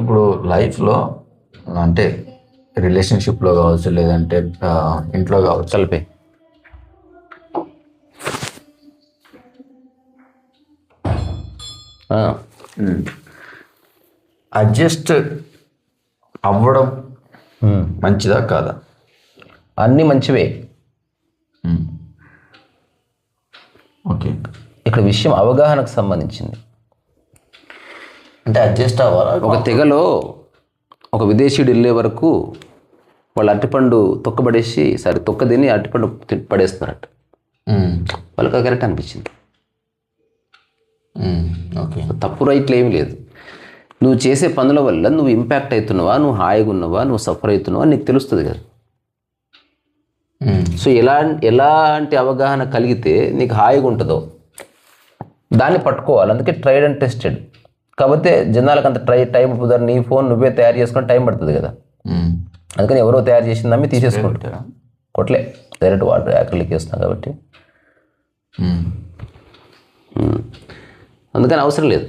ఇప్పుడు లైఫ్లో అంటే రిలేషన్షిప్లో కావచ్చు, లేదంటే ఇంట్లో కావచ్చు, కలిపే అడ్జస్ట్ అవ్వడం మంచిదా కాదా? అన్నీ మంచివే. ఓకే, ఇక్కడ విషయం అవగాహనకు సంబంధించింది. అంటే అడ్జస్ట్ అవ్వాలా? ఒక తెగలో ఒక విదేశీయుడు వెళ్ళే వరకు వాళ్ళు అరటిపండు తొక్కబడేసి తొక్క తిని అరటిపండు పడేస్తున్నట్టు వాళ్ళకి అది కరెక్ట్ అనిపించింది. ఓకే, తప్పు రైట్లు ఏమీ లేదు. నువ్వు చేసే పనుల వల్ల నువ్వు ఇంపాక్ట్ అవుతున్నావా, నువ్వు హాయిగా ఉన్నావా, నువ్వు సఫర్ అవుతున్నావా నీకు తెలుస్తుంది కదా. సో ఎలాంటి అవగాహన కలిగితే నీకు హాయిగా ఉంటుందో దాన్ని పట్టుకోవాలి. అందుకే ట్రైడ్ అండ్ టెస్టెడ్. కాకపోతే జనాలకు అంత టైం కుదరదు. నీ ఫోన్ నువ్వే తయారు చేసుకొని టైం పడుతుంది కదా. అందుకని ఎవరో తయారు చేసిందమ్మి తీసేసుకుంటారా, కొట్లే డైరెక్ట్ వాటర్ యాక్రిలిక్ వేస్తున్నాం కాబట్టి అందుకని అవసరం లేదు.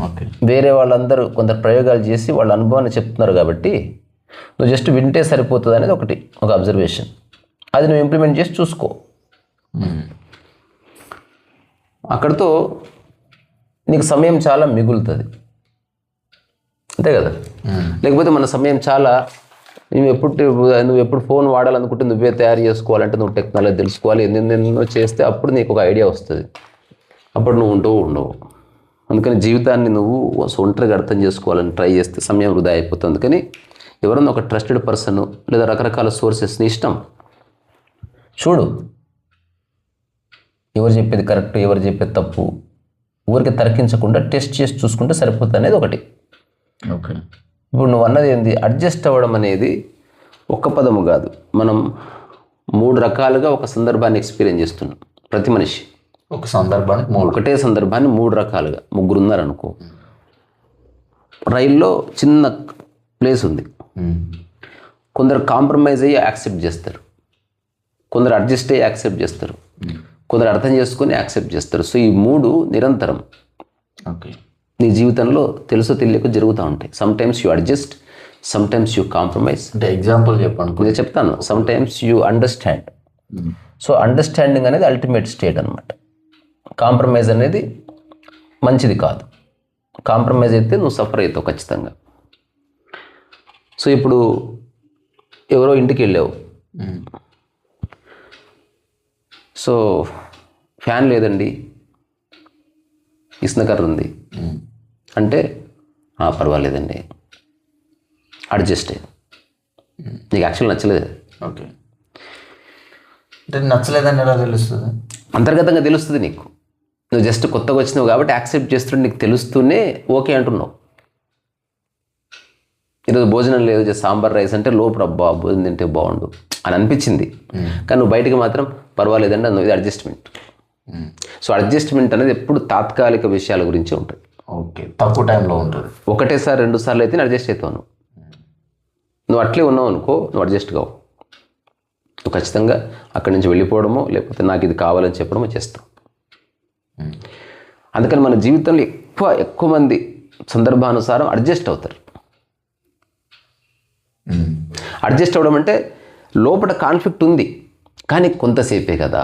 ఓకే, వేరే వాళ్ళందరూ కొందరు ప్రయోగాలు చేసి వాళ్ళ అనుభవాన్ని చెప్తున్నారు కాబట్టి నువ్వు జస్ట్ వింటే సరిపోతుంది అనేది ఒక అబ్జర్వేషన్. అది నువ్వు ఇంప్లిమెంట్ చేసి చూసుకో. అక్కడితో నీకు సమయం చాలా మిగులుతుంది, అంతే కదా. లేకపోతే మన సమయం చాలా నువ్వు ఎప్పుడు ఫోన్ వాడాలనుకుంటే నువ్వే తయారు చేసుకోవాలంటే నువ్వు టెక్నాలజీ తెలుసుకోవాలి, ఎన్నెన్నో చేస్తే అప్పుడు నీకు ఒక ఐడియా వస్తుంది. అప్పుడు నువ్వు ఉండవు. అందుకని జీవితాన్ని నువ్వు ఒంటరిగా అర్థం చేసుకోవాలని ట్రై చేస్తే సమయం వృధా అయిపోతుంది. అందుకని ఎవరన్నా ఒక ట్రస్టెడ్ పర్సన్ లేదా రకరకాల సోర్సెస్ని ఇష్టం చూడు. ఎవరు చెప్పేది కరెక్ట్, ఎవరు చెప్పేది తప్పు, ఊరికి తర్కించకుండా టెస్ట్ చేసి చూసుకుంటే సరిపోతుంది అనేది ఒకటి. ఓకే, ఇప్పుడు నువ్వు అన్నది ఏంది, అడ్జస్ట్ అవ్వడం అనేది ఒక్క పదము కాదు. మనం 3 రకాలుగా ఒక సందర్భాన్ని ఎక్స్పీరియన్స్ చేస్తున్నాం. ప్రతి మనిషి ఒక సందర్భానికి ఒకటే సందర్భాన్ని 3 రకాలుగా, 3 ఉన్నారనుకో. రైల్లో చిన్న ప్లేస్ ఉంది, కొందరు కాంప్రమైజ్ అయ్యి యాక్సెప్ట్ చేస్తారు, కొందరు అడ్జస్ట్ అయ్యి యాక్సెప్ట్ చేస్తారు, కొందరు అర్థం చేసుకొని యాక్సెప్ట్ చేస్తారు. సో ఈ 3 నిరంతరం ఓకే నీ జీవితంలో తెలుసో తెలియక జరుగుతూ ఉంటాయి. Some times you adjust, some times you compromise. అంటే ఎగ్జాంపుల్ చెప్పండి. నేను చెప్తాను. Some times you understand. So understanding అనేది అల్టిమేట్ స్టేట్ అనమాట. కాంప్రమైజ్ అనేది మంచిది కాదు. కాంప్రమైజ్ అయితే నువ్వు సఫర్ అవుతావు ఖచ్చితంగా. సో ఇప్పుడు ఎవరో ఇంటికి వెళ్ళావు, సో ఫ్యాన్ లేదండి, ఇసునకర్ర ఉంది అంటే పర్వాలేదండి, అడ్జస్ట్ అయ్యి. నీకు యాక్చువల్ నచ్చలేదు. ఓకే, అంటే నచ్చలేదని ఎలా తెలుస్తుంది? అంతర్గతంగా తెలుస్తుంది నీకు. నువ్వు జస్ట్ కొత్తగా వచ్చినావు కాబట్టి యాక్సెప్ట్ చేస్తుంటే నీకు తెలుస్తూనే ఓకే అంటున్నావు. ఈరోజు భోజనం లేదు, జస్ట్ సాంబార్ రైస్ అంటే లోపల అబ్బా భోజనం తింటే బాగుండు అని అనిపించింది. కానీ నువ్వు బయటకు మాత్రం పర్వాలేదండి అన్న. ఇది అడ్జస్ట్మెంట్. సో అడ్జస్ట్మెంట్ అనేది ఎప్పుడు తాత్కాలిక విషయాల గురించి ఉంటుంది. ఓకే, తక్కువ టైంలో ఉంటుంది. ఒకటేసారి 2 సార్లు అయితే అడ్జస్ట్ అవుతావు. నువ్వు అట్లే ఉన్నావు అనుకో, నువ్వు అడ్జస్ట్ కావు. నువ్వు ఖచ్చితంగా అక్కడి నుంచి వెళ్ళిపోవడమో లేకపోతే నాకు ఇది కావాలని చెప్పడమో చేస్తావు. అందుకని మన జీవితంలో ఎక్కువ మంది సందర్భానుసారం అడ్జస్ట్ అవుతారు. అడ్జస్ట్ అవ్వడం అంటే లోపల కాన్ఫ్లిక్ట్ ఉంది కానీ కొంతసేపే కదా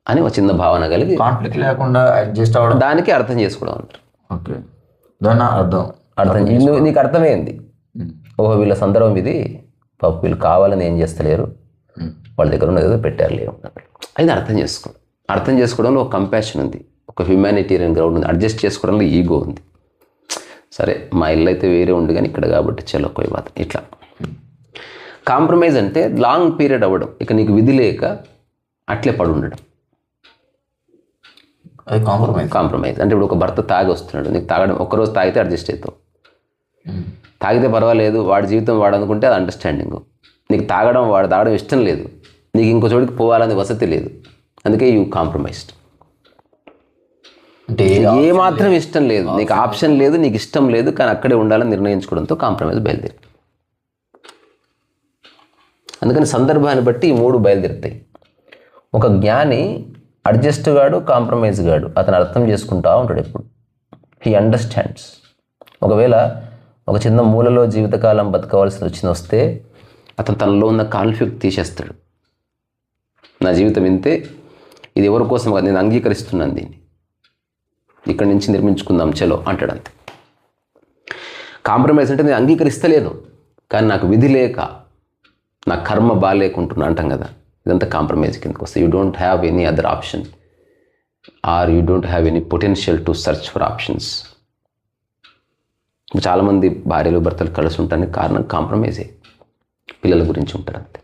అని ఒక చిన్న భావన కలిగి, కాన్ఫ్లిక్ట్ లేకుండా అడ్జస్ట్ అవ్వడం, దానికి అర్థం చేసుకోవడం అంటారు. ఓకే, దాని అర్థం నీకు అర్థమైంది. ఓహో వీళ్ళ సందర్భం ఇది, పాప వీళ్ళు కావాలని ఏం చేస్తలేరు, వాళ్ళ దగ్గర ఉన్నది ఏదో పెట్టారు లేవు అది అర్థం చేసుకోవడం. అర్థం చేసుకోవడంలో ఒక కంపాషన్ ఉంది, ఒక హ్యుమానిటేరియన్ గ్రౌండ్ ఉంది. అడ్జస్ట్ చేసుకోవడంలో ఈగో ఉంది. సరే మా ఇల్లు అయితే వేరే ఉంది కానీ ఇక్కడ కాబట్టి చలో కోయి బాత. ఇట్లా కాంప్రమైజ్ అంటే లాంగ్ పీరియడ్ అవ్వడం, ఇక నీకు విధి లేక అట్లే పడి ఉండడం. అది కాంప్రమైజ్ అంటే ఇప్పుడు ఒక భర్త తాగి వస్తున్నాడు, నీకు తాగడం ఒక్కరోజు తాగితే అడ్జస్ట్ అవుతావు. తాగితే పర్వాలేదు, వాడి జీవితం వాడు అనుకుంటే అది అండర్స్టాండింగ్. నీకు వాడు తాగడం ఇష్టం లేదు, నీకు ఇంకో చోటికి పోవాలని వసతి లేదు, అందుకే యూ కాంప్రమైజ్డ్. అంటే ఏమాత్రం ఇష్టం లేదు, నీకు ఆప్షన్ లేదు, నీకు ఇష్టం లేదు, కానీ అక్కడే ఉండాలని నిర్ణయించుకోవడంతో కాంప్రమైజ్ బయలుదేరి. అందుకని సందర్భాన్ని బట్టి ఈ 3 బయలుదేరుతాయి. ఒక జ్ఞాని అడ్జస్ట్ గాడు, కాంప్రమైజ్ గాడు, అతను అర్థం చేసుకుంటా ఉంటాడు ఎప్పుడు. He understands. ఒకవేళ ఒక చిన్న మూలలో జీవితకాలం బతకవలసి వస్తే అతను తనలో ఉన్న కాన్ఫ్లిక్ట్ తీసేస్తాడు. నా జీవితం ఇంతే, ఇది ఎవరి కోసం కాదు, నేను అంగీకరిస్తున్నాను దీన్ని, ఇక్కడి నుంచి నిర్మించుకుందాం చలో అంటాడు. అంతే. కాంప్రమైజ్ అంటే నేను అంగీకరిస్తలేను, కానీ నాకు విధి లేక, నా కర్మ బాగాలేకుంటున్నా అంటాం కదా, ఇదంతా కాంప్రమైజ్ కిందకి వస్తే. You don't have any other option or you don't have any potential to search for options. చాలామంది భార్యలు భర్తలు కలిసి ఉండడానికి కారణం కాంప్రమైజే. పిల్లల గురించి ఉంటారు అంతే.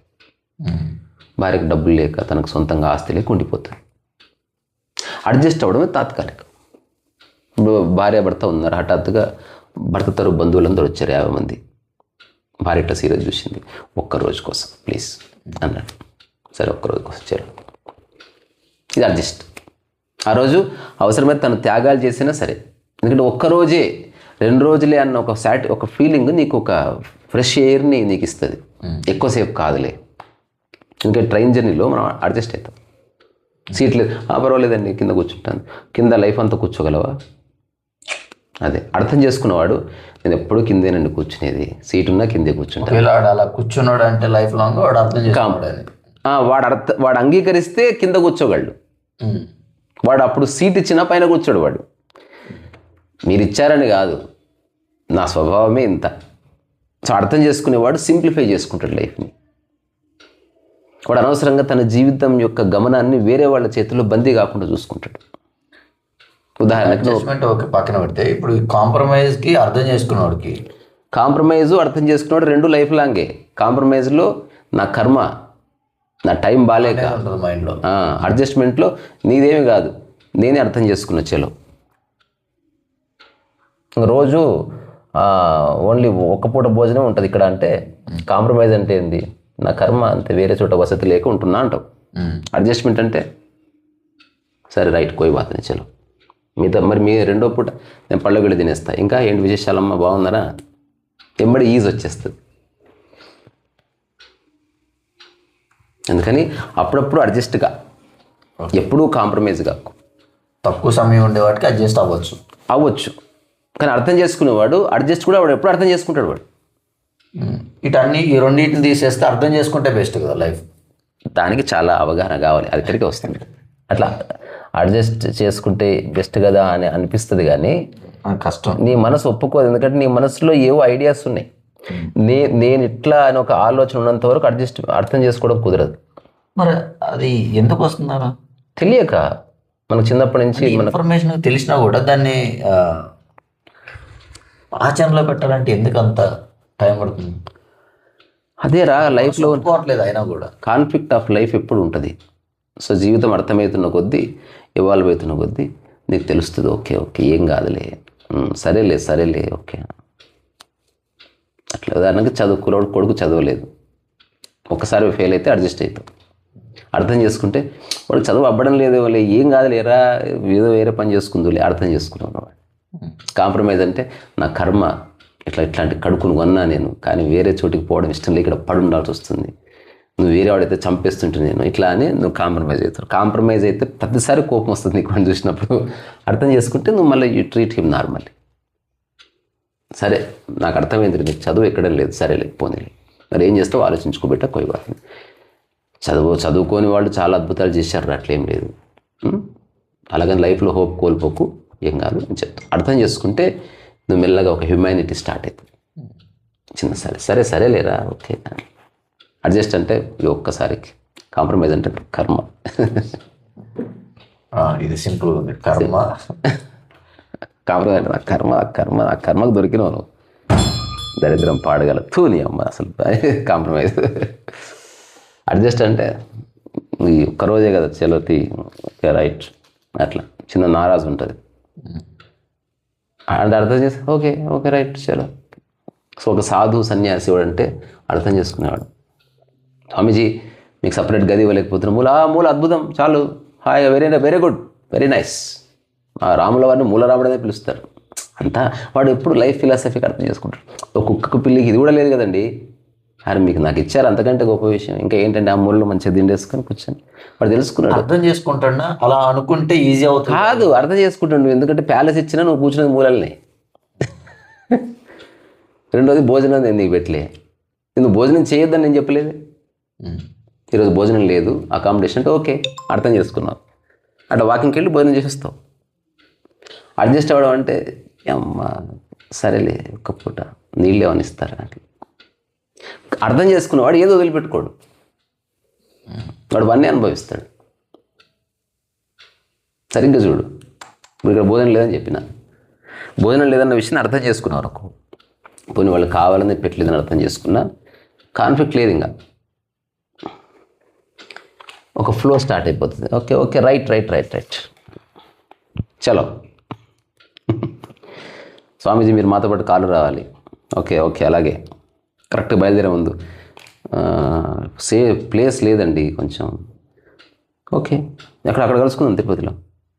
భార్యకు డబ్బులు లేక, తనకు సొంతంగా ఆస్తి లేక ఉండిపోతుంది. అడ్జస్ట్ అవ్వడమే తాత్కాలికం. ఇప్పుడు భార్య భర్త ఉన్నారు, హఠాత్తుగా భర్త తరపు బంధువులందరూ వచ్చారు 50 మంది. భార్య ఇట్లా సీరియస్ చూసింది, ఒక్కరోజు కోసం ప్లీజ్ అన్నాడు. సరే ఒక్కరోజు కోసం చేరు, ఇది అడ్జస్ట్. ఆ రోజు అవసరమైతే తను త్యాగాలు చేసినా సరే, ఎందుకంటే ఒక్కరోజే 2 రోజులే అన్న ఒక ఫీలింగ్ నీకు, ఒక ఫ్రెష్ ఎయిర్ని నీకు ఇస్తుంది. ఎక్కువసేపు కాదులే, ఇంకా ట్రైన్ జర్నీలో మనం అడ్జస్ట్ అవుతాం. సీట్ లేదు, పర్వాలేదండి కింద కూర్చుంటాను. కింద లైఫ్ అంతా కూర్చోగలవా? అదే అర్థం చేసుకున్నవాడు, నేను ఎప్పుడూ కిందేనండి కూర్చునేది, సీట్ ఉన్నా కిందే కూర్చుంటాను. అలా కూర్చున్నాడు అంటే లైఫ్ లాంగ్ వాడు అర్థం చేసుకోవాలి. వాడు అంగీకరిస్తే కింద కూర్చోగలడు. వాడు అప్పుడు సీట్ ఇచ్చినా పైన కూర్చోడు. వాడు మీరు ఇచ్చారని కాదు, నా స్వభావమే ఇంత. సో అర్థం చేసుకునేవాడు సింప్లిఫై చేసుకుంటాడు లైఫ్ని. వాడు అనవసరంగా తన జీవితం యొక్క గమనాన్ని వేరే వాళ్ళ చేతుల్లో బందీ కాకుండా చూసుకుంటాడు. ఉదాహరణకు ఓకే పక్కన పెడితే, ఇప్పుడు కాంప్రమైజ్కి అర్థం చేసుకున్నవాడికి, అర్థం చేసుకున్నాడు 2 లైఫ్ లాంగే. కాంప్రమైజ్లో నా కర్మ, నా టైం బాగాలేక మైండ్లో, అడ్జస్ట్మెంట్లో నీదేమి కాదు, నేనే అర్థం చేసుకున్న చలో. రోజు ఓన్లీ ఒక్క పూట భోజనం ఉంటుంది ఇక్కడ అంటే కాంప్రమైజ్ అంటే ఏంది? నా కర్మ అంతే, వేరే చోట వసతి లేక ఉంటున్నా అంటావు. అడ్జస్ట్మెంట్ అంటే సరే రైట్ కోయి బాత్ చలో. మరి మీ 2వ పూట నేను పళ్ళగిళ్ళు తినేస్తా, ఇంకా ఏంటి విశేషాలమ్మా బాగున్నారా, ఎంబడి ఈజ్ వచ్చేస్తుంది. అందుకని అప్పుడప్పుడు అడ్జస్ట్గా, ఎప్పుడూ కాంప్రమైజ్గా. తక్కువ సమయం ఉండేవాడికి అడ్జస్ట్ అవ్వచ్చు, కానీ అర్థం చేసుకునేవాడు అడ్జస్ట్ కూడా వాడు ఎప్పుడు అర్థం చేసుకుంటాడు. వాడు ఈ రెండింటిని తీసేస్తే అర్థం చేసుకుంటే బెస్ట్ కదా లైఫ్. దానికి చాలా అవగాహన కావాలి, అది ఇక్కడికి వస్తుంది. అట్లా అడ్జస్ట్ చేసుకుంటే బెస్ట్ కదా అని అనిపిస్తుంది, కానీ కష్టం. నీ మనసు ఒప్పుకోదు. ఎందుకంటే నీ మనసులో ఏవో ఐడియాస్ ఉన్నాయి. నేను ఇట్లా అని ఒక ఆలోచన ఉన్నంత వరకు అర్థం చేసుకోవడం కుదరదు. మరి అది ఎందుకు వస్తున్నారా? తెలియక. మనకు చిన్నప్పటి నుంచి ఇన్ఫర్మేషన్ తెలిసినా కూడా దాన్ని ఆచరణలో పెట్టాలంటే ఎందుకు అంత టైం పడుతుంది? అదేరా లైఫ్లో పోవట్లేదు. అయినా కూడా కాన్ఫ్లిక్ట్ ఆఫ్ లైఫ్ ఎప్పుడు ఉంటుంది. సో జీవితం అర్థమవుతున్న కొద్దీ, ఇవాల్వ్ అవుతున్న కొద్దీ నీకు తెలుస్తుంది, ఓకే ఏం కాదులే, సరేలే ఓకే. అట్లా ఉదాహరణకి చదువుకున్నాడు కొడుకు చదవలేదు, ఒక్కసారి ఫెయిల్ అయితే అడ్జస్ట్ అవుతాం. అర్థం చేసుకుంటే వాడు చదువు అవ్వడం లేదు, ఏం కాదులేరా, ఏదో వేరే పని చేసుకుందులే, అర్థం చేసుకున్నాను. వాడు కాంప్రమైజ్ అంటే నా కర్మ ఇట్లాంటి కడుకుని కొన్నా నేను, కానీ వేరే చోటికి పోవడం ఇష్టం లేక ఇక్కడ పడి ఉండాల్సి వస్తుంది, నువ్వు వేరే వాడైతే చంపేస్తుంటే నేను ఇట్లా అని నువ్వు కాంప్రమైజ్ అవుతావు. కాంప్రమైజ్ అయితే ప్రతిసారి కోపం వస్తుంది నీకు అని చూసినప్పుడు. అర్థం చేసుకుంటే నువ్వు మళ్ళీ యూ ట్రీట్ హిమ్ నార్మల్లీ. సరే నాకు అర్థమైంది, నీకు చదువు ఎక్కడం లేదు, సరేలే పోనీలే, మరి ఏం చేస్తావు ఆలోచించుకోబెట్టా కోయిబాతుంది. చదువుకోని వాళ్ళు చాలా అద్భుతాలు చేశారు, అట్లేం లేదు. అలాగని లైఫ్లో హోప్ కోల్పోకు, ఏం కాదు అని చెప్తాను. అర్థం చేసుకుంటే నువ్వు మెల్లగా ఒక హ్యూమానిటీ స్టార్ట్ అవుతుంది. చిన్న సరేలేరా ఓకే. అడ్జస్ట్ అంటే ఒక్కసారికి, కాంప్రమైజ్ అంటే కర్మ. ఇది సింపుల్ ఉంది. కాంప్రమైజ్ అంటే నా కర్మకు దొరికినావు నువ్వు, దరిద్రం పాడగల నీ అమ్మ అసలు. కాంప్రమైజ్. అడ్జస్ట్ అంటే ఈ ఒక్కరోజే కదా చలోతి రైట్, అట్లా చిన్న నారాజు ఉంటుంది అంటే అర్థం చేసి ఓకే రైట్ చలో. సో ఒక సాధు సన్యాసి అంటే అర్థం చేసుకునేవాడు. స్వామీజీ మీకు సపరేట్ గది ఇవ్వలేకపోతున్నా, మూల అద్భుతం చాలు, hi very good very nice. రాముల వారిని మూల రాముడనే పిలుస్తారు. అంతా వాడు ఎప్పుడు లైఫ్ ఫిలాసఫీకి అర్థం చేసుకుంటాడు. ఒక కుక్కకు పిల్లికి ఇది కూడా లేదు కదండి, అరే మీకు నాకు ఇచ్చారు అంతకంటే గొప్ప విషయం, ఇంకా ఏంటంటే ఆ మూలలో మంచిగా దిండేసుకొని కూర్చొని వాడు తెలుసుకున్నాడు. అర్థం చేసుకుంటాడా? అలా అనుకుంటే ఈజీ అవుతుంది కాదు, అర్థం చేసుకుంటాడు. ఎందుకంటే ప్యాలెస్ ఇచ్చినా నువ్వు కూర్చునేది మూలల్ని. రెండోది భోజనం నేను నీకు పెట్టలే, నువ్వు భోజనం చేయొద్దని నేను చెప్పలేదు. ఈరోజు భోజనం లేదు, అకామిడేషన్ అంటే ఓకే, అర్థం చేసుకున్నావు. అట్లా వాకింగ్కి వెళ్ళి భోజనం చేసేస్తావు. అడ్జస్ట్ అవ్వడం అంటే అమ్మ సరేలే ఒక్క పూట నీళ్ళు ఏమని ఇస్తారు అట్లా. అర్థం చేసుకున్నవాడు ఏదో వదిలిపెట్టుకోడు, వాడు వన్నీ అనుభవిస్తాడు. సరిగ్గా చూడు, ఇప్పుడు ఇక్కడ భోజనం లేదని చెప్పిన, భోజనం లేదన్న విషయాన్ని అర్థం చేసుకున్నావు అనుకో, పోనీ వాళ్ళు కావాలని పెట్టలేదని అర్థం చేసుకున్నా, కాన్ఫ్లిక్ట్ లేదు. ఇంకా ఒక ఫ్లో స్టార్ట్ అయిపోతుంది. Okay okay right right right right చలో స్వామీజీ మీరు మాతో పాటు కాలు రావాలి. ఓకే ఓకే అలాగే కరెక్ట్ బయలుదేరే ముందు ప్లేస్ లేదండి కొంచెం, ఓకే అక్కడ కలుసుకుందాం తిరుపతిలో,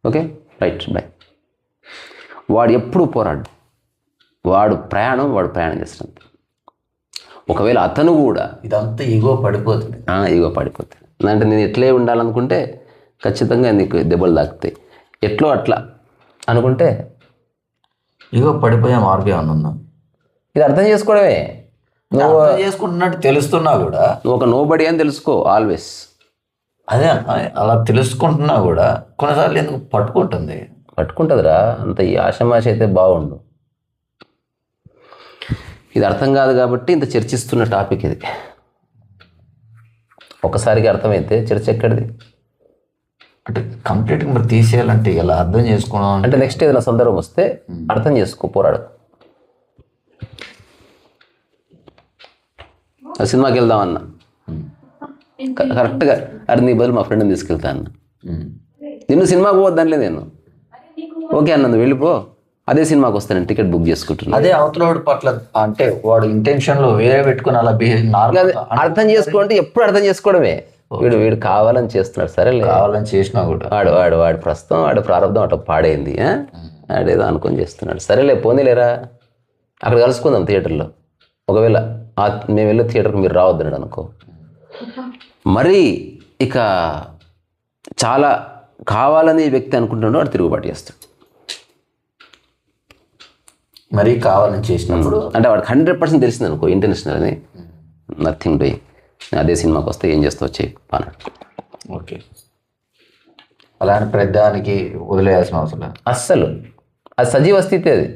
ఓకే రైట్ బాయ్. వాడు ఎప్పుడు పోరాడు, వాడు ప్రయాణం చేస్తాడు. ఒకవేళ అతను కూడా ఇదంతా ఈగో పడిపోతుంది. అంటే నేను ఎట్లే ఉండాలనుకుంటే ఖచ్చితంగా నీకు దెబ్బలు తాకుతాయి. ఎట్లో అట్లా అనుకుంటే ఈగో పడిపోయే మార్గం ఏమన్నా ఉందా? ఇది అర్థం చేసుకోవడమే. నువ్వు చేసుకుంటున్నట్టు తెలుస్తున్నా కూడా నువ్వు ఒక నోబడి అని తెలుసుకో ఆల్వేస్. అదే అలా తెలుసుకుంటున్నా కూడా కొన్నిసార్లు ఎందుకు పట్టుకుంటుందిరా. అంత ఈ ఆషమాష అయితే బాగుండు. ఇది అర్థం కాదు కాబట్టి ఇంత చర్చిస్తున్న టాపిక్ ఇది. ఒకసారికి అర్థమైతే చర్చ ఎక్కడిది అంటే కంప్లీట్గా మరి తీసేయాలంటే ఇలా అర్థం చేసుకున్నాం అంటే నెక్స్ట్ ఏదైనా సందర్భం వస్తే అర్థం చేసుకో, పోరాడు. సినిమాకి వెళ్దామన్నా కరెక్ట్గా అరే నీ బదులు మా ఫ్రెండ్ని తీసుకెళ్తా అన్న, నిన్ను సినిమాకి పోవద్దానిలే నేను, ఓకే అన్న నువ్వు వెళ్ళిపో, అదే సినిమాకి వస్తాను టికెట్ బుక్ చేసుకుంటున్నా. అదే అవతల పట్ల అంటే వాడు ఇంటెన్షన్లో వేరే పెట్టుకుని అలా అర్థం చేసుకోవాలంటే ఎప్పుడు అర్థం చేసుకోవడమే. వీడు కావాలని చేస్తున్నాడు, సరే కావాలని చేసినా కూడా వాడు ప్రస్తుతం వాడు ప్రారంభం అట్లా పాడైంది, వాడేదో అనుకొని చేస్తున్నాడు, సరేలే పోనీలేరా అక్కడ కలుసుకుందాం థియేటర్లో. ఒకవేళ మేము వెళ్ళే థియేటర్కి మీరు రావద్దన్నాడు అనుకో, మరి ఇక చాలా కావాలని వ్యక్తి అనుకుంటున్నాడు, వాడు తిరుగుబాటు చేస్తాడు. మరీ కావాలని చేసినప్పుడు అంటే వాడికి 100% తెలిసింది అనుకో ఇంటర్నేషనల్ అని, నథింగ్ డూయింగ్, అదే సినిమాకి వస్తే ఏం చేస్తావు వచ్చి అన్నాడు. ఓకే అలానే ప్రతిదానికి వదిలేయాల్సిన అవసరం అస్సలు. అది సజీవ స్థితి. అది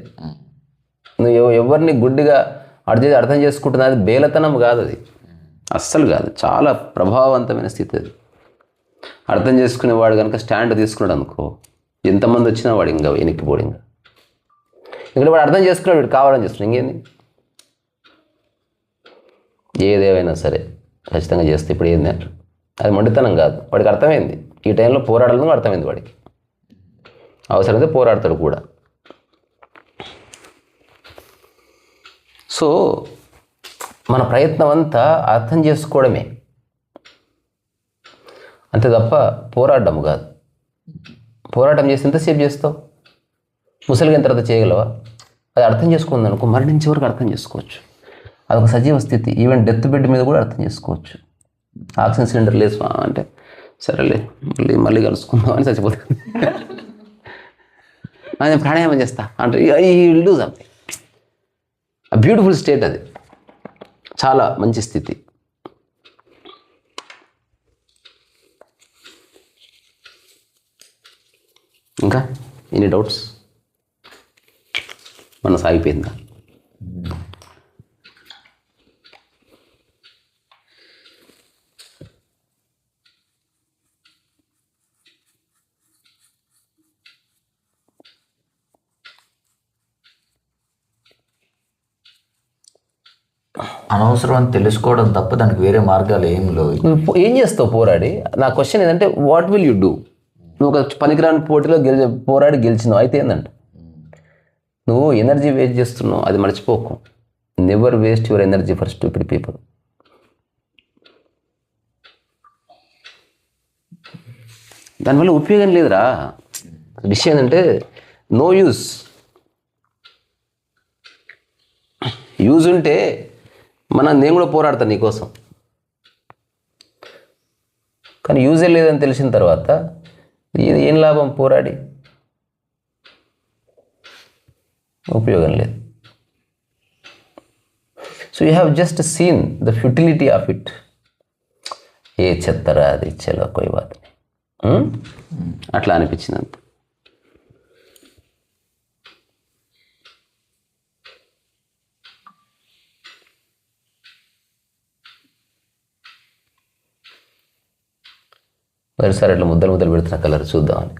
నువ్వు ఎవరిని గుడ్డిగా అర్థం చేసుకుంటున్నా, అది బేలతనం కాదు, అది అస్సలు కాదు, చాలా ప్రభావవంతమైన స్థితి అది. అర్థం చేసుకునేవాడు కనుక స్టాండ్ తీసుకున్నాడు అనుకో, ఎంతమంది వచ్చినా వాడు ఇంకా వెనక్కిపోడు. ఇంకా ఇక్కడ వాడు అర్థం చేసుకున్నాడు, వీడు కావాలని చేస్తున్నాడు, ఇంకేంది. ఏదేమైనా సరే ఖచ్చితంగా చేస్తే ఇప్పుడు ఏంది అంటారు, అది మొండితనం కాదు, వాడికి అర్థమైంది. ఈ టైంలో పోరాడాలని అర్థమైంది వాడికి, అవసరమైతే పోరాడతాడు కూడా. సో మన ప్రయత్నం అంతా అర్థం చేసుకోవడమే, అంతే తప్ప పోరాడము కాదు. పోరాటం చేసి ఎంతసేపు చేస్తావు, ముసలిగా తర్వాత చేయగలవా? అది అర్థం చేసుకుంది అనుకో, మరణించే వరకు అర్థం చేసుకోవచ్చు. అదొక సజీవ స్థితి. ఈవెన్ డెత్ బెడ్ మీద కూడా అర్థం చేసుకోవచ్చు. ఆక్సిజన్ సిలిండర్ లేదు అంటే సరేలే మళ్ళీ కలుసుకుందాం అని చచ్చిపోతుంది. నేను ప్రాణాయామం చేస్తా అంటే ఈ will do something. Beautiful state అది, చాలా మంచి స్థితి. ఇంకా ఎనీ డౌట్స్? మన సాగిపోయిందా? అనవసరం అని తెలుసుకోవడం తప్ప దానికి వేరే మార్గాలు ఏం లేవు. ఏం చేస్తావు పోరాడి? నా క్వశ్చన్ ఏంటంటే వాట్ విల్ యూ డూ? నువ్వు ఒక పనికిరాని పోటీలో పోరాడి గెలిచినావు, అయితే ఏంటంటే నువ్వు ఎనర్జీ వేస్ట్ చేస్తున్నావు, అది మర్చిపోకు. Never waste your energy for stupid people. దానివల్ల ఉపయోగం లేదురా. విషయం ఏంటంటే నో యూజ్. యూజ్ ఉంటే నేను కూడా పోరాడతాను నీకోసం, కానీ యూజే లేదని తెలిసిన తర్వాత ఏం లాభం పోరాడి? ఉపయోగం లేదు. You have just seen the futility of it. ఏ చెత్తరా అది, చలో కోయి బాత్. అట్లా అనిపించింది అంత. మరోసారి అట్లా ముద్దలు పెడుతున్న కలర్ చూద్దామని.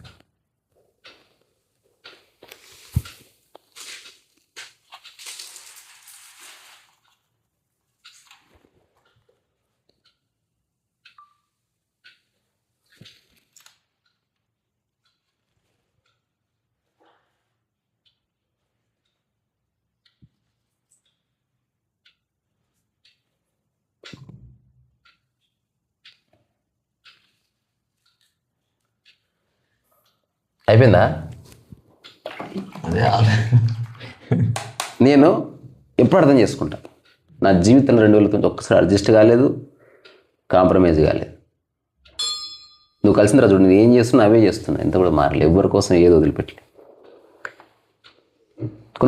అయిపోయిందా? నేను ఎప్పుడు అర్థం చేసుకుంటా, నా జీవితంలో 2000 ఒక్కసారి అడ్జస్ట్ కాలేదు, కాంప్రమైజ్ కాలేదు. నువ్వు కలిసిన రోజు నేను ఏం చేస్తున్నా అవే చేస్తున్నా, ఎంత కూడా మారలేదు. ఎవరి కోసం ఏదో వదిలిపెట్టలే.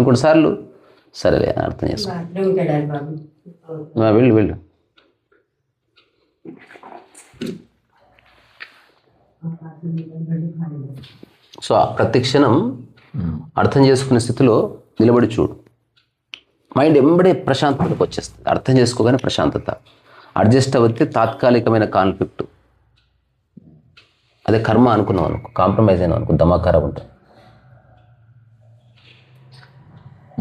కొన్నిసార్లు సరేలే అర్థం చేసుకున్నా. వెళ్ళు. సో ప్రతి క్షణం అర్థం చేసుకునే స్థితిలో నిలబడి చూడు. మైండ్ ఎంబడే ప్రశాంతతకు వచ్చేస్తుంది. అర్థం చేసుకోగానే ప్రశాంతత. అడ్జస్ట్ అవుతే తాత్కాలికమైన కాన్ఫ్లిక్ట్, అదే కర్మ అనుకున్నాం అనుకో, కాంప్రమైజ్ అయినా అనుకో, దమాకారం ఉంటుంది.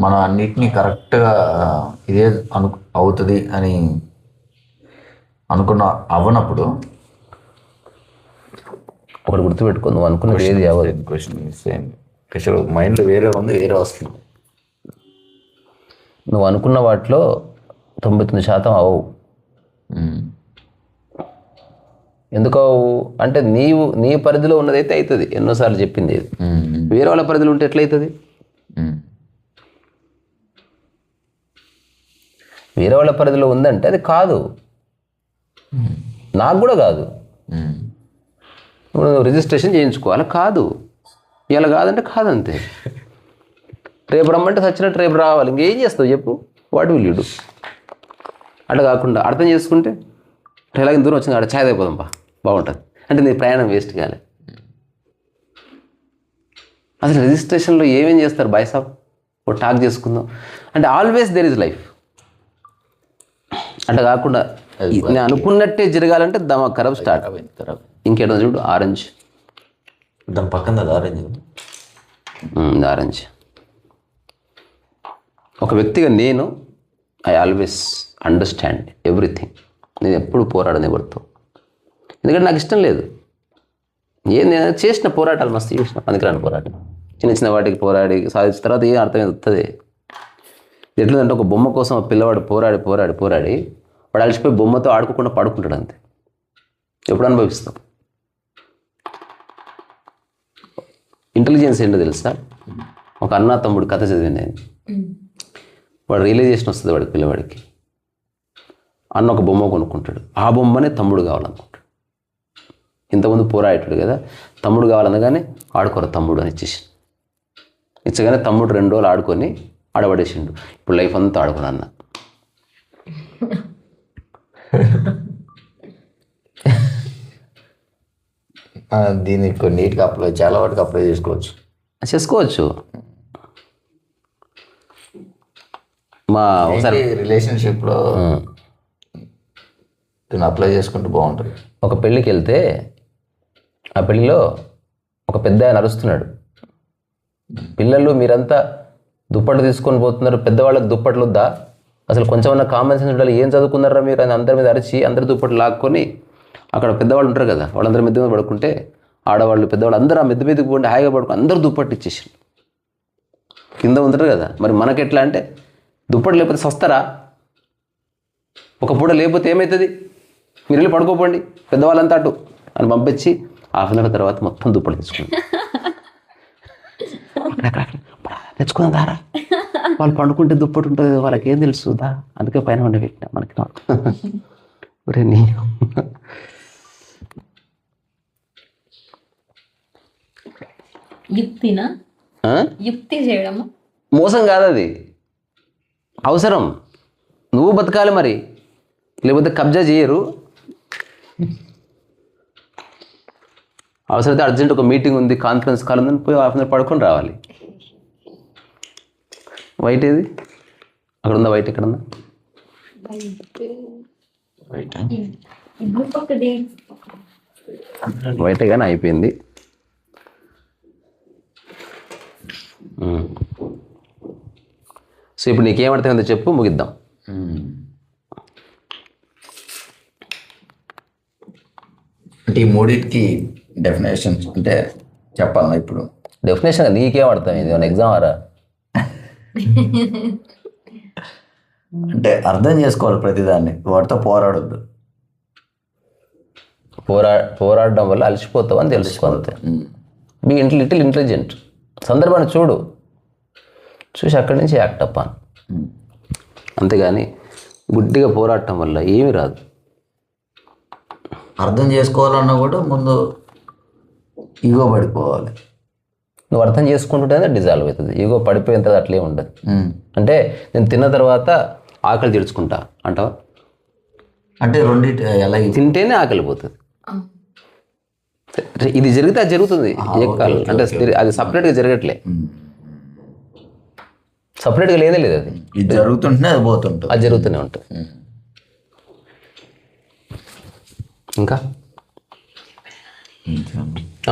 మనం అన్నిటినీ కరెక్ట్గా ఇదే అవుతుంది అని అవ్వనప్పుడు ఒకటి గుర్తుపెట్టుకో, నువ్వు అనుకున్నది ఏది అవ్వదు. క్వశ్చన్ మైండ్లో వేరే వస్తుంది. నువ్వు అనుకున్న వాటిలో 99% అవ్వవు. ఎందుకు అంటే నీ పరిధిలో ఉన్నదైతే అవుతుంది. ఎన్నోసార్లు చెప్పింది ఇది. వేరే వాళ్ళ పరిధిలో ఉంటే ఎట్లయితుంది? వేరే వాళ్ళ పరిధిలో ఉందంటే అది కాదు, నాకు కూడా కాదు. నువ్వు రిజిస్ట్రేషన్ చేయించుకోవాలి, కాదు. ఇలా కాదంటే కాదంతే. రేపు రమ్మంటే సచ్చినట్టు రేపు రావాలి. ఇంకేం చేస్తావు చెప్పు? What will you do? అట్లా కాకుండా అర్థం చేసుకుంటే ఎలాగ దూరం వచ్చింది, అక్కడ ఛాయ్ అయిపోదాంపా, బాగుంటుంది అంటే నీ ప్రయాణం వేస్ట్ కాలే. అసలు రిజిస్ట్రేషన్లో ఏమేం చేస్తారు బాయ్ సాబ్? ఓ టాక్ చేసుకుందాం అంటే ఆల్వేస్ దేర్ ఇస్ లైఫ్. అట్లా కాకుండా నేను అనుకున్నట్టే జరగాలంటే దమా ఖరాబ్ స్టార్ట్. ఇంకేటో చూడు, ఆరెంజ్ దాని పక్కన ఆరెంజ్. ఒక వ్యక్తిగా నేను ఐ ఆల్వేస్ అండర్స్టాండ్ ఎవ్రీథింగ్. నేను ఎప్పుడు పోరాడను ఎవరితో, ఎందుకంటే నాకు ఇష్టం లేదు. నేను చేసిన పోరాటాలు మస్తు చేసిన, పనికిరాని పోరాటం. చిన్న వాటికి పోరాడి సాధించిన తర్వాత ఏం అర్థమైంది వస్తుంది. ఎట్లుందంటే ఒక బొమ్మ కోసం ఆ పిల్లవాడు పోరాడి వాడు అలసిపోయి బొమ్మతో ఆడుకోకుండా పడుకుంటాడు అంతే. ఎప్పుడు అనుభవిస్తాం? ఇంటెలిజెన్స్ ఏంటో తెలుసా? ఒక అన్న తమ్ముడు కథ చదివాను నేను. వాడు రియలైజేషన్ వస్తుంది వాడికి, పిల్లవాడికి. అన్న ఒక బొమ్మ కొనుక్కుంటాడు, ఆ బొమ్మనే తమ్ముడు కావాలనుకుంటాడు. ఇంతకుముందు పోరాడేటాడు కదా, తమ్ముడు కావాలనగానే ఆడుకోరు తమ్ముడు అని ఇచ్చగానే తమ్ముడు 2 రోజులు ఆడుకొని ఆడబడేసిండు. ఇప్పుడు లైఫ్ అంతా ఆడుకున్నా అన్న. దీన్ని కొన్నిటికి చాలా వాటికి అప్లై చేసుకోవచ్చు. మా ఒకసారి రిలేషన్షిప్లో దీన్ని అప్లై చేసుకుంటే బాగుంటుంది. ఒక పెళ్ళికి వెళ్తే ఆ పెళ్ళిలో ఒక పెద్ద ఆయన అరుస్తున్నాడు, పిల్లలు మీరంతా దుప్పట్లు తీసుకొని పోతున్నారు, పెద్దవాళ్ళకి దుప్పట్లు వద్దా? అసలు కొంచెమన్నా కామన్ సెన్స్ ఉండాలి. ఏం చదువుకున్నారా మీరు అని అందరి మీద అరిచి అందరి దుప్పట్లు లాక్కొని, అక్కడ పెద్దవాళ్ళు ఉంటారు కదా, వాళ్ళందరూ మిద్దె మీద పడుకుంటే ఆడవాళ్ళు పెద్దవాళ్ళు అందరూ ఆ మిద్దె మీదకి పోండి హాయిగా పడుకుని అందరూ దుప్పట్లు ఇచ్చేసారు. కింద ఉంటారు కదా, మరి మనకెట్లా అంటే దుప్పట్లు లేకపోతే సస్తారా? ఒక పూట లేకపోతే ఏమవుతుంది? మీరు వెళ్ళి పడుకోపోండి పెద్దవాళ్ళంతా అటు అని పంపించి హాఫ్ అన్ అవర్ తర్వాత మొత్తం దుప్పట్లు తీసుకున్నాం. తెచ్చుకుందాం దారా, వాళ్ళు పండుకుంటే దుప్పటి ఉంటుంది, వాళ్ళకి ఏం తెలుసు దా, అందుకే పైన ఉండి పెట్టినా మనకి. ఒరే నీ యుక్తి చేయడమా? మోసం కాదు, అది అవసరం. నువ్వు బతకాలి మరి, లేకపోతే కబ్జా చేయరు. అవసరమైతే అర్జెంట్ ఒక మీటింగ్ ఉంది, కాన్ఫరెన్స్ కాల్ ఉందని పోయి హాఫ్ అన్ అవర్ పడుకొని రావాలి. వైట్ ఏది? అక్కడ ఉందా వైట్? ఎక్కడ ఉందా వైట్? కానీ అయిపోయింది. సో ఇప్పుడు నీకేమర్థమైందో చెప్పు, ముగిద్దాం. అంటే ఈ మూడింటికి డెఫినేషన్స్ అంటే చెప్పాలా ఇప్పుడు? డెఫినేషన్ నీకేం అర్థమైంది? ఏమైనా ఎగ్జామ్ ఆరా? అంటే అర్థం చేసుకోవాలి ప్రతిదాన్ని, వాటితో పోరాడొద్దు. పోరాడడం వల్ల అలసిపోతావు అని తెలుసుకో అంతే. Be little intelligent. సందర్భాన్ని చూడు, చూసి అక్కడి నుంచి యాక్ట్ అప్పాను. అంతేగాని గుడ్డిగా పోరాటం వల్ల ఏమీ రాదు. అర్థం చేసుకోవాలన్నా కూడా ముందు ఈగో పడిపోవాలి. నువ్వు అర్థం చేసుకుంటుంటేనే డిజాల్వ్ అవుతుంది. ఈగో పడిపోయిన తర్వాత అట్లే ఉండదు. అంటే నేను తిన్న తర్వాత ఆకలి తీర్చుకుంటా అంటావా? అంటే రెండింటి ఎలా తింటేనే ఆకలి పోతుంది. ఇది జరిగితే అది జరుగుతుంది. అంటే అది సపరేట్గా జరగట్లే, సపరేట్గా లేదే లేదు. అది ఇది జరుగుతుంటేనే అది పోతుంటుంది, అది జరుగుతూనే ఉంటుంది. ఇంకా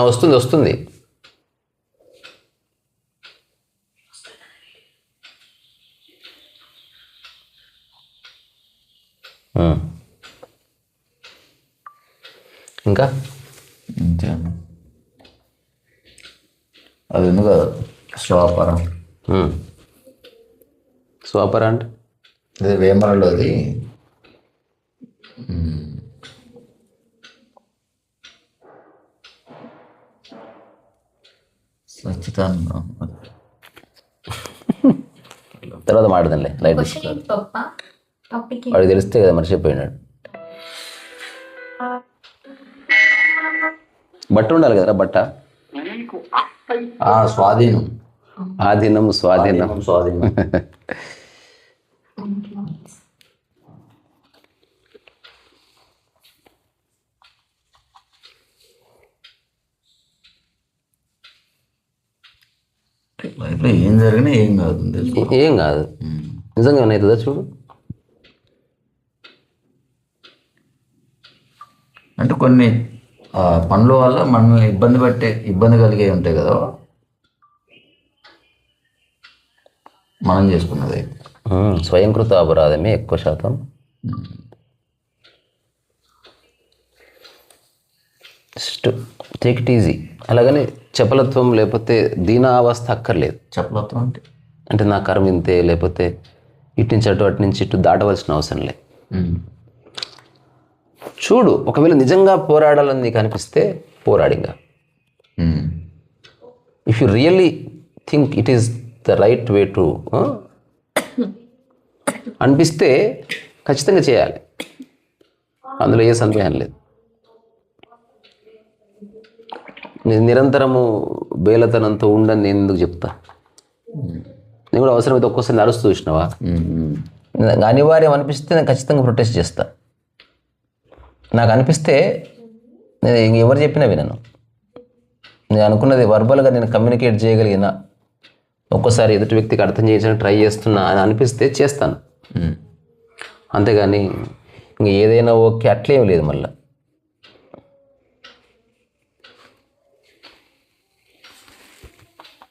వస్తుంది వస్తుంది. ఇంకా అది ఎందుకు స్వాపర. స్వాపర అంటే అదే వేమరలో అది సచ్చిదానందం. తర్వాత మాట్లాడంలే. లైట్ వాడికి తెలిస్తే కదా మర్చిపోయినాడు. బట్ట ఉండాలి కదరా, బట్ట. స్వాధీనం, ఆధీనం, స్వాధీనం. స్వాధీనం. లైఫ్లో ఏం జరిగినా ఏం కాదు, ఏం కాదు. నిజంగా అవుతుందా చూడు. అంటే కొన్ని పనుల వల్ల మనల్ని ఇబ్బంది కలిగే ఉంటాయి కదా, మనం చేసుకున్నది. స్వయంకృత అపరాధమే ఎక్కువ శాతం. Just take it easy. అలాగని చపలత్వం లేకపోతే దీనావస్థ అక్కర్లేదు. చపలత్వం అంటే నా కర్మ ఇంతే, లేకపోతే ఇటు నుంచి అటు నుంచి ఇటు దాటవలసిన అవసరం లేదు. చూడు, ఒకవేళ నిజంగా పోరాడాలని నీకు అనిపిస్తే పోరాడింగా. If you really think it is the right way to అనిపిస్తే ఖచ్చితంగా చేయాలి. అందులో ఏ సందేహం లేదు. నిరంతరము బేలతనంతో ఉండని నేను ఎందుకు చెప్తా? నేను కూడా అవసరమైతే ఒక్కోసారి అరుస్తూ చూసినావా? అనివార్యం అనిపిస్తే నేను ఖచ్చితంగా ప్రొటెస్ట్ చేస్తా. నాకు అనిపిస్తే నేను ఎవరు చెప్పినా వినను. నేను అనుకున్నది వర్బల్గా నేను కమ్యూనికేట్ చేయగలిగిన, ఒక్కోసారి ఎదుటి వ్యక్తికి అర్థం చేయడానికి ట్రై చేస్తున్నా అని అనిపిస్తే చేస్తాను. అంతేగాని ఇంక ఏదైనా ఓకే అట్లేం లేదు. మళ్ళీ